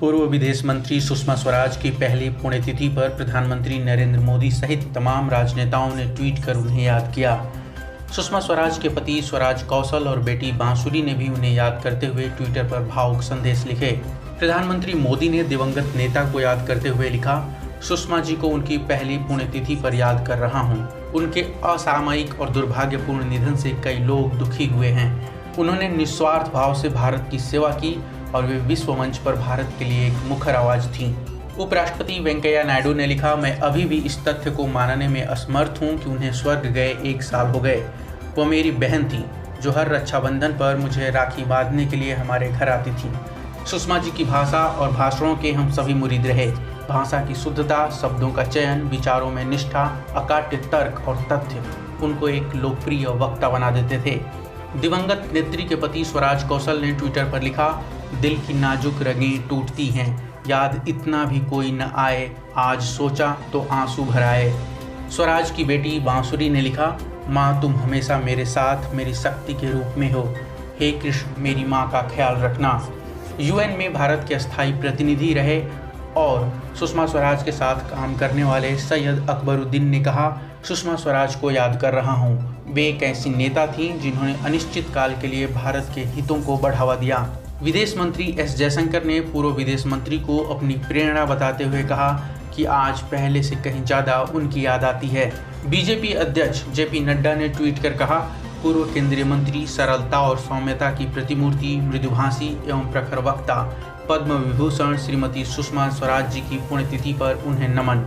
पूर्व विदेश मंत्री सुषमा स्वराज की पहली पुण्यतिथि पर प्रधानमंत्री नरेंद्र मोदी सहित तमाम राजनेताओं ने ट्वीट कर उन्हें याद किया। सुषमा स्वराज के पति स्वराज कौशल और बेटी बांसुरी ने भी उन्हें याद करते हुए ट्विटर पर भावुक संदेश लिखे। प्रधानमंत्री मोदी ने दिवंगत नेता को याद करते हुए लिखा, सुषमा जी को उनकी पहली पुण्यतिथि पर याद कर रहा हूं। उनके असामयिक और दुर्भाग्यपूर्ण निधन से कई लोग दुखी हुए हैं। उन्होंने निस्वार्थ भाव से भारत की सेवा की और वे विश्व मंच पर भारत के लिए एक मुखर आवाज थीं। उपराष्ट्रपति वेंकैया नायडू ने लिखा, मैं अभी भी इस तथ्य को मानने में असमर्थ हूं कि उन्हें स्वर्ग गए 1 साल हो गए। वो मेरी बहन थी जो हर रक्षाबंधन पर मुझे राखी बांधने के लिए हमारे घर आती थी। सुषमा जी की भाषा और भाषणों के हम सभी मुरीद रहे। भाषा की शुद्धता, शब्दों का चयन, विचारों में निष्ठा, अकाट्य तर्क और तथ्य उनको एक लोकप्रिय वक्ता बना देते थे। दिवंगत नेत्री के पति स्वराज कौशल ने ट्विटर पर लिखा, दिल की नाजुक रगें टूटती हैं, याद इतना भी कोई न आए, आज सोचा तो आंसू भर आए। स्वराज की बेटी बांसुरी ने लिखा, माँ तुम हमेशा मेरे साथ मेरी शक्ति के रूप में हो। हे कृष्ण, मेरी माँ का ख्याल रखना। यूएन में भारत के अस्थायी प्रतिनिधि रहे और सुषमा स्वराज के साथ काम करने वाले सैयद अकबरुद्दीन ने कहा, सुषमा स्वराज को याद कर रहा हूँ। वे एक ऐसी नेता थीं जिन्होंने अनिश्चित काल के लिए भारत के हितों को बढ़ावा दिया। विदेश मंत्री एस जयशंकर ने पूर्व विदेश मंत्री को अपनी प्रेरणा बताते हुए कहा कि आज पहले से कहीं ज़्यादा उनकी याद आती है। बीजेपी अध्यक्ष जेपी नड्डा ने ट्वीट कर कहा, पूर्व केंद्रीय मंत्री, सरलता और सौम्यता की प्रतिमूर्ति, मृदुभाषी एवं प्रखर वक्ता, पद्म विभूषण श्रीमती सुषमा स्वराज जी की पुण्यतिथि पर उन्हें नमन।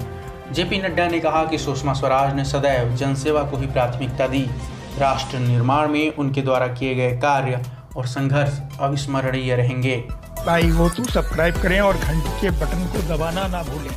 जेपी नड्डा ने कहा कि सुषमा स्वराज ने सदैव जनसेवा को ही प्राथमिकता दी। राष्ट्र निर्माण में उनके द्वारा किए गए कार्य और संघर्ष अविस्मरणीय रहेंगे। लाइक हो तो सब्सक्राइब करें और घंटी के बटन को दबाना ना भूलें।